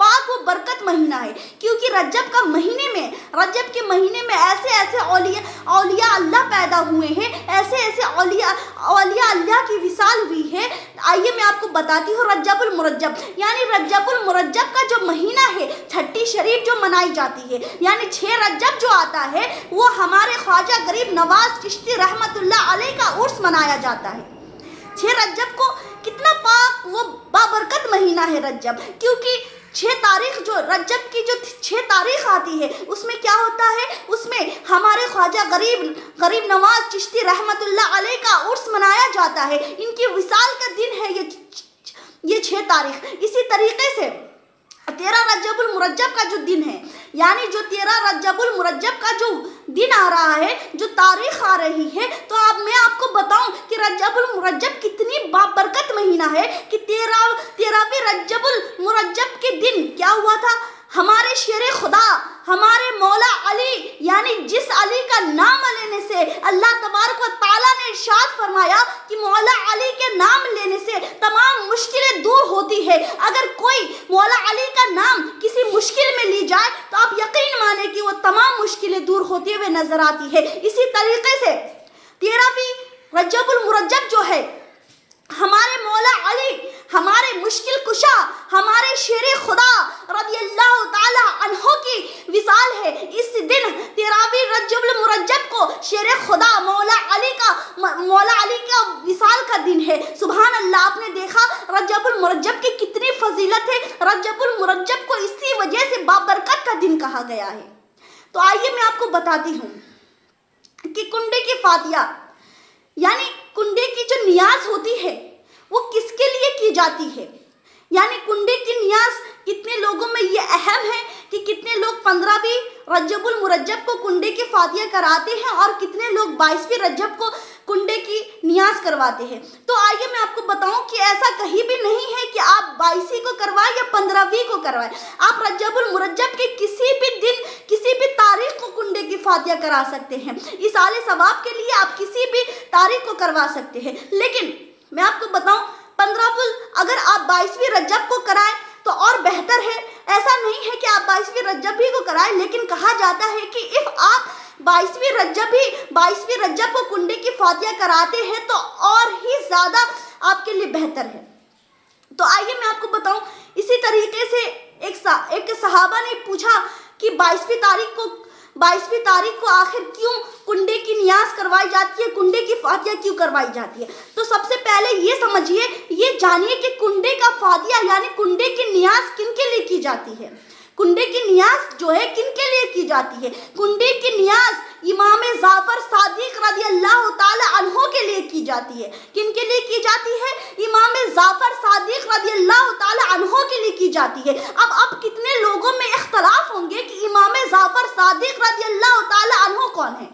پاک و برکت مہینہ ہے، کیونکہ رجب کے مہینے میں ایسے ایسے اولیاء اللہ پیدا ہوئے ہیں، ایسے ایسے اولیاء اللہ کی وصال ہوئی ہے۔ آئیے میں آپ کو بتاتی ہوں رجب المرجب، یعنی رجب المرجب کا جو مہینہ ہے، چھٹی شریف جو منائی جاتی ہے، یعنی 6 رجب جو آتا ہے وہ ہمارے خواجہ غریب نواز چشتی رحمت اللہ علیہ کا عرس منایا جاتا ہے۔ 6 رجب کو کتنا پاک و بابرکت مہینہ ہے رجب، کیونکہ 6 تاریخ جو رجب کی جو 6 تاریخ آتی ہے اس میں کیا ہوتا ہے، اس میں ہمارے خواجہ غریب نواز چشتی رحمت اللہ علیہ کا عرس منایا جاتا ہے، ان کی وصال کا دن ہے یہ 6 تاریخ۔ اسی طریقے سے 13 رجب المرجب کا جو دن ہے، یعنی جو 13 رجب المرجب کا جو دن آ رہا ہے، جو تاریخ آ رہی ہے، تو اب میں آپ کو بتاؤں کہ رجب المرجب کتنی بابرکت مہینہ ہے کہ 13ویں رجب المرجب کے دن کیا ہوا تھا، ہمارے شیر خدا ہمارے مولا علی، یعنی جس علی کا نام لینے سے اللہ تبارک و تعالیٰ نے ارشاد فرمایا کہ مولا علی کے نام لینے سے تمام مشکلیں دور ہوتی ہے۔ اگر کوئی مولا علی کا نام کسی مشکل میں لی جائے تو آپ یقین مانیں کہ وہ تمام مشکلیں دور ہوتی ہوئے نظر آتی ہے۔ اسی طریقے سے 13ویں رجب المرجب جو ہے، ہمارے مولا علی، ہمارے مشکل کشا، ہمارے شیر خدا رضی اللہ تعالی عنہ کی وصال ہے۔ اس دن 13ویں رجب المرجب کو شیر خدا مولا علی کا وصال کا دن ہے۔ سبحان اللہ، آپ نے دیکھا رجب المرجب کی کتنی فضیلت ہے۔ رجب المرجب کو اسی وجہ سے بابرکت کا دن کہا گیا ہے۔ تو آئیے میں آپ کو بتاتی ہوں کہ کنڈے کی فاتحہ، یعنی کنڈے کی جو نیاز ہوتی ہے وہ کس کے لیے کی جاتی ہے، یعنی کنڈے کی نیاز کتنے لوگوں میں یہ اہم ہے کہ کتنے لوگ 15ویں رجب المرجب کو کنڈے کی فاتحہ کراتے ہیں اور کتنے لوگ 22ویں رجب کو کنڈے کی نیاز کرواتے ہیں۔ تو آئیے میں آپ کو بتاؤں کہ ایسا کہیں بھی نہیں ہے کہ آپ 22ویں کو کروائیں یا 15ویں کو کروائیں، آپ رجب المرجب کے کسی بھی دن، کسی بھی تاریخ کو کنڈے کی فاتحہ کرا سکتے ہیں۔ ایصال ثواب کے لیے آپ کسی بھی تاریخ کو کروا سکتے ہیں، لیکن میں آپ کو بتاؤں اگر آپ 22ویں رجب کو کرائیں تو اور بہتر ہے۔ ایسا نہیں ہے کہ آپ 22ویں رجب ہی کو کرائیں، لیکن کہا جاتا ہے کہ آپ 22ویں رجب کو کنڈے کی فاتحہ کراتے ہیں تو اور ہی زیادہ آپ کے لیے بہتر ہے۔ تو آئیے میں آپ کو بتاؤں، اسی طریقے سے ایک صحابہ نے پوچھا کہ 22ویں تاریخ کو آخر کیوں کنڈے کی نیاز کروائی جاتی ہے، کنڈے کی فاتحہ کیوں کروائی جاتی ہے؟ تو سب سے پہلے یہ سمجھیے، یہ جانیے کہ کنڈے کا فاتحہ یعنی کنڈے کی نیاز کن کے لیے کی جاتی ہے۔ کنڈے کی نیاز جو ہے کن کے لیے کی جاتی ہے؟ کنڈے کی نیاز امام جعفر صادق رضی اللہ تعالی عنہ کے لیے کی جاتی ہے۔ کن کے لیے کی جاتی ہے؟ امام جعفر صادق رضی اللہ تعالی عنہ کے لیے کی جاتی ہے۔ اب کتنے لوگوں میں اختلاف ہوں گے کہ امام جعفر صادق رضی اللہ تعالی عنہ کون ہے؟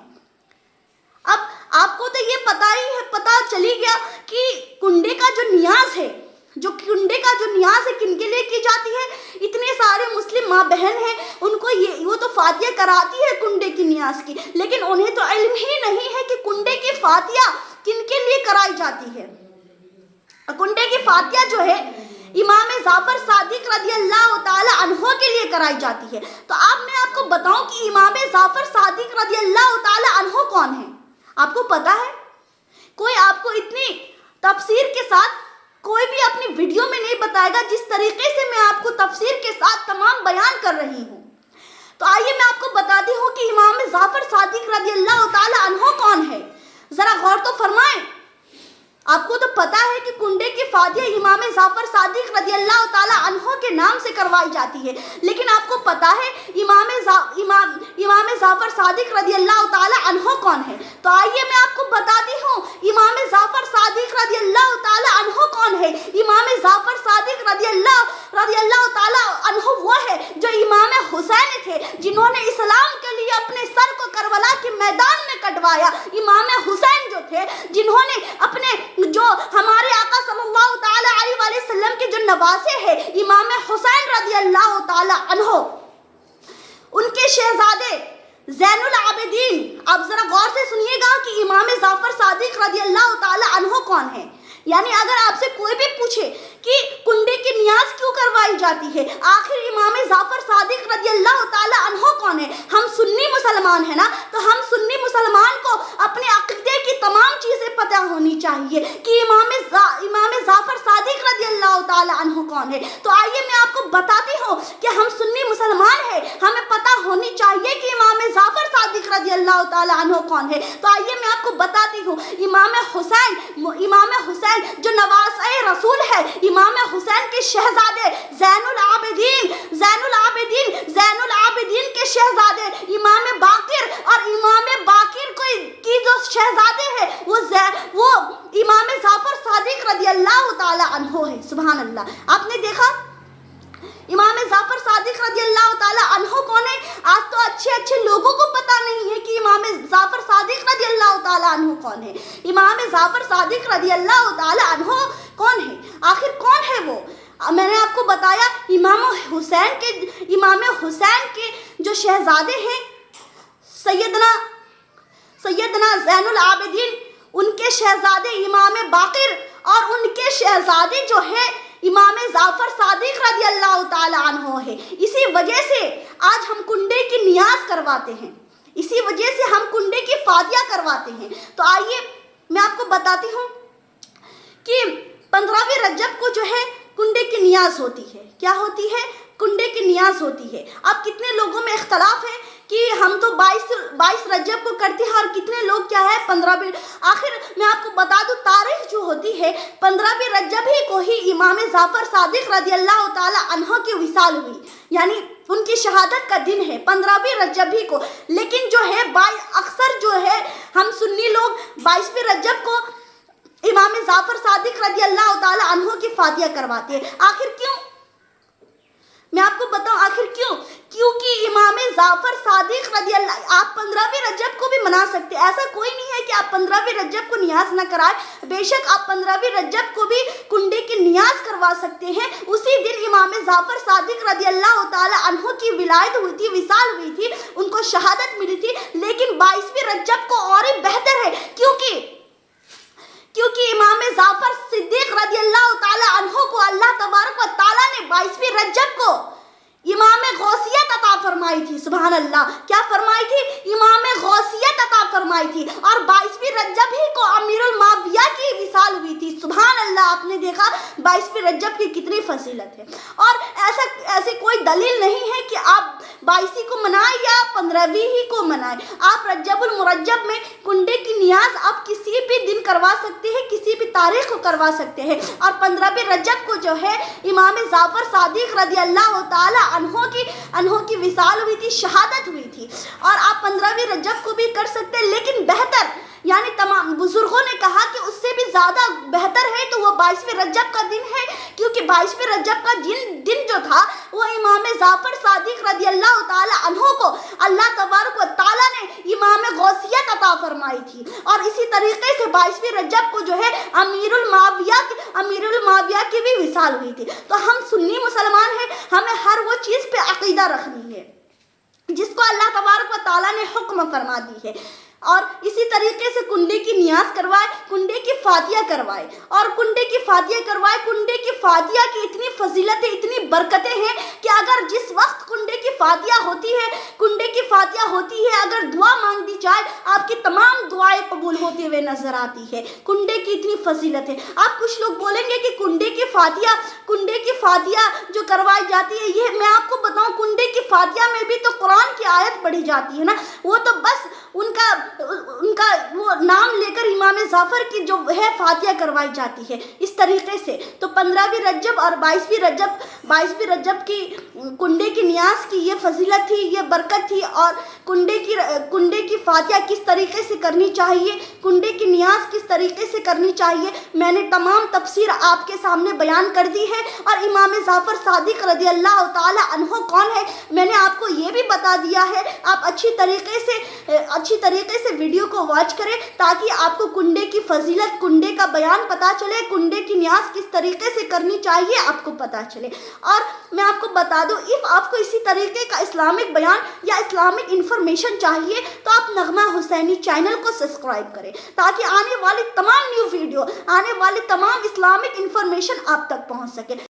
اب آپ کو تو یہ پتہ چلی گیا کہ کنڈے کا جو نیاز ہے، کن کے لیے کی جاتی ہے۔ اتنے سارے مسلم ماں بہن ہیں، ان کو وہ تو فاتحہ کراتی ہے کنڈے کی نیاز کی، لیکن انہیں تو علم ہی نہیں ہے کہ کنڈے کی فاتحہ کن کے لیے کرائی جاتی ہے۔ کنڈے کی فاتحہ جو ہے امام جعفر صادق رضی اللہ تعالی عنہ کے لیے کرائی جاتی ہے۔ تو اب میں آپ کو بتاؤں کہ امام جعفر صادق رضی اللہ تعالی عنہ کون ہے؟ آپ کو پتا ہے؟ کوئی آپ کو اتنی تفسیر کے ساتھ کوئی بھی اپنی ویڈیو میں نہیں بتائے گا جس طریقے سے میں آپ کو تفسیر کے ساتھ تمام بیان کر رہی ہوں۔ تو آئیے میں آپ کو بتاتی ہوں کہ امام جعفر صادق رضی اللہ تعالی عنہ کون ہے۔ ذرا غور تو فرمائیں۔ آپ کو تو پتا ہے کہ کنڈے کی فاتحہ امام جعفر صادق رضی اللہ تعالی عنہ کے نام سے کروائی جاتی ہے، لیکن آپ کو پتا ہے امام جعفر صادق رضی اللہ تعالی عنہ کون ہے؟ تو آئیے میں آپ کو بتاتی ہوں امام جعفر صادق رضی اللہ تعالی عنہ کون ہے۔ امام جعفر صادق رضی اللہ تعالی عنہ وہ ہے جو امام حسین تھے، جنہوں نے اسلام کے لیے اپنے سر کو کربلا کے میدان میں کٹوایا۔ امام حسین جو تھے، جنہوں نے جو ہمارے آقا صلی اللہ تعالی علیہ وآلہ وسلم کے جو نواسے ہیں، امام حسین رضی اللہ تعالی عنہ، ان کے شہزادے زین العابدین، آپ ذرا غور سے سنیے گا کہ امام جعفر صادق رضی اللہ تعالی عنہ کون ہے۔ یعنی اگر آپ سے کوئی بھی پوچھے کہ کنڈے کی نیاز کیوں کروائی جاتی ہے؟ آخر امام جعفر صادق رضی اللہ تعالی عنہ کون ہے؟ ہم سنی مسلمان ہیں نا، تو ہم سنی مسلمان کو اپنے عقیدے کی تمام چیزیں پتہ ہونی چاہیے کہ امام جعفر صادق رضی اللہ تعالی عنہ کون ہے۔ تو آئیے میں آپ کو بتاتی ہوں کہ ہم سنی مسلمان ہیں، ہمیں پتہ ہونی چاہیے کہ امام جعفر صادق رضی اللہ تعالی عنہ کون ہے۔ تو آئیے میں آپ کو بتاتی ہوں، امام حسین جو نواسۂ رسول ہے، امام حسین کے شہزادے زین العابدین کے شہزادے امام باقر، اور امام باقر کی جو شہزادے ہیں وہ امام جعفر صادق رضی اللہ تعالی عنہ ہے۔ سبحان اللہ، آپ نے دیکھا امام جعفر صادق رضی اللہ تعالی عنہ کون ہے؟ آج تو اچھے لوگوں کو پتہ نہیں ہے کہ امام جعفر صادق رضی اللہ تعالی عنہ کون ہے۔ امام جعفر صادق رضی اللہ تعالی عنہ کون ہے؟ آخر کون ہے وہ؟ میں نے آپ کو بتایا امام حسین کے جو شہزادے ہیں سیدنا زین العابدین، ان کے شہزادے امام باقر، اور ان کے شہزادے جو ہے امام جعفر صادق رضی اللہ تعالی عنہ ہے۔ اسی وجہ سے آج ہم کنڈے کی نیاز کرواتے ہیں، اسی وجہ سے ہم کنڈے کی فاتحہ کرواتے ہیں۔ تو آئیے میں آپ کو بتاتی ہوں کہ 15ویں رجب کو جو ہے کنڈے کی نیاز ہوتی ہے۔ کیا ہوتی ہے؟ کنڈے کی نیاز ہوتی ہے۔ اب کتنے لوگوں میں اختلاف ہے کہ ہم تو 22 رجب کو کرتے ہیں، اور کتنے لوگ کیا ہے 15ویں۔ آخر میں آپ کو بتا دوں تاریخ جو ہوتی ہے 15ویں رجب ہی کو ہی امام جعفر صادق رضی اللہ تعالی عنہ کی وصال ہوئی، یعنی ان کی شہادت کا دن ہے 15ویں رجب ہی کو۔ لیکن جو ہے اکثر جو ہے ہم سنی لوگ 22ویں رجب کو امام جعفر صادق رضی اللہ تعالی عنہ کی فاتحہ کرواتے ہیں۔ آخر کیوں؟ میں آپ کو بتاؤں آخر کیوں؟ کیونکہ امام جعفر صادق رضی اللہ، آپ 15ویں رجب کو بھی منا سکتے، ایسا کوئی نہیں ہے کہ آپ 15ویں رجب کو نیاز نہ کرائیں۔ بے شک آپ 15ویں رجب کو بھی کنڈے کی نیاز کروا سکتے ہیں۔ اسی دن امام جعفر صادق رضی اللہ تعالی عنہ کی ولادت ہوئی تھی، وصال ہوئی تھی، ان کو شہادت ملی تھی۔ لیکن 22ویں رجب کو اور ہی بہتر ہے، کیونکہ امام جعفر صدیق رضی اللہ تعالی عنہ کو اللہ تبارک و تعالیٰ نے 22ویں رجب کو امام غوثیت عطا فرمائی تھی۔ سبحان اللہ، کیا فرمائی تھی؟ امام غوثیت عطا فرمائی تھی، اور 22ویں رجب ہی کو امیر المعاویہ کی وصال ہوئی تھی۔ سبحان اللہ، آپ نے دیکھا 22ویں رجب کی کتنی فضیلت ہے۔ اور ایسی کوئی دلیل نہیں ہے کہ آپ 22 کو منائیں یا 15ویں ہی کو منائیں۔ آپ رجب المرجب میں کنڈے کی نیاز آپ کسی بھی دن کروا سکتے ہیں، کسی بھی تاریخ کو کروا سکتے ہیں۔ اور 15ویں رجب کو جو ہے امام جعفر صادق رضی اللہ تعالی عنہ کی وصال ہوئی تھی، شہادت ہوئی تھی، اور آپ 15ویں رجب کو بھی کر سکتے ہیں۔ لیکن بہتر، یعنی تمام بزرگوں نے کہا کہ اس سے بھی زیادہ بہتر ہے تو وہ 22ویں رجب کا دن ہے، کیونکہ 22ویں رجب کا دن جو تھا وہ امام جعفر صادق رضی اللہ تعالی عنہ کو اللہ تبارک و تعالیٰ نے امام غوثیت عطا فرمائی تھی، اور اسی طریقے سے 22ویں رجب کو جو ہے امیر المعاویہ کی بھی وصال ہوئی تھی۔ تو ہم سنی مسلمان ہیں، ہمیں ہر وہ چیز پہ عقیدہ رکھنی ہے جس کو اللہ تبارک و تعالیٰ نے حکم فرما دی ہے۔ اور اسی طریقے سے کنڈے کی نیاز کروائے، کنڈے کی فاتحہ کروائے، اور کنڈے کی فاتحہ کروائے۔ کنڈے کی فاتحہ کی اتنی فضیلتیں، اتنی برکتیں ہیں کہ اگر جس وقت کنڈے کی فاتحہ ہوتی ہے، اگر دعا مانگ دی جائے، آپ کی تمام دعائیں قبول ہوتے ہوئے نظر آتی ہے۔ کنڈے کی اتنی فضیلت ہے۔ آپ کچھ لوگ بولیں گے کہ کنڈے کی فاتحہ جو کروائی جاتی ہے، یہ میں آپ کو بتاؤں، کنڈے کی فاتحہ میں بھی تو قرآن کی آیت پڑھی جاتی ہے نا، وہ تو بس ان کا وہ نام لے کر امام جعفر کی جو ہے فاتحہ کروائی جاتی ہے اس طریقے سے۔ تو 15ویں رجب اور 22ویں رجب کی کنڈے کی نیاز کی یہ فضیلت تھی، یہ برکت تھی، اور کنڈے کی فاتحہ کس طریقے سے کرنی چاہیے، کنڈے کی نیاز کس طریقے سے کرنی چاہیے، میں نے تمام تفسیر آپ کے سامنے بیان کر دی ہے۔ اور امام جعفر صادق رضی اللہ تعالی عنہ کون ہے، میں نے آپ کو یہ بھی بتا دیا ہے۔ آپ اچھی طریقے سے اچھی طریقے سے ویڈیو کو واچ کریں تاکہ آپ کو کنڈے کی فضیلت، کنڈے کا بیان پتہ چلے، کنڈے کی نیاز کس طریقے سے کرنی چاہیے آپ کو پتہ چلے۔ اور میں آپ کو بتا دوں، if آپ کو اسی طریقے کا اسلامک بیان یا اسلامک انفارمیشن چاہیے تو آپ نغمہ حسینی چینل کو سبسکرائب کریں تاکہ آنے والی تمام نیو ویڈیو، آنے والی تمام اسلامک انفارمیشن آپ تک پہنچ سکے۔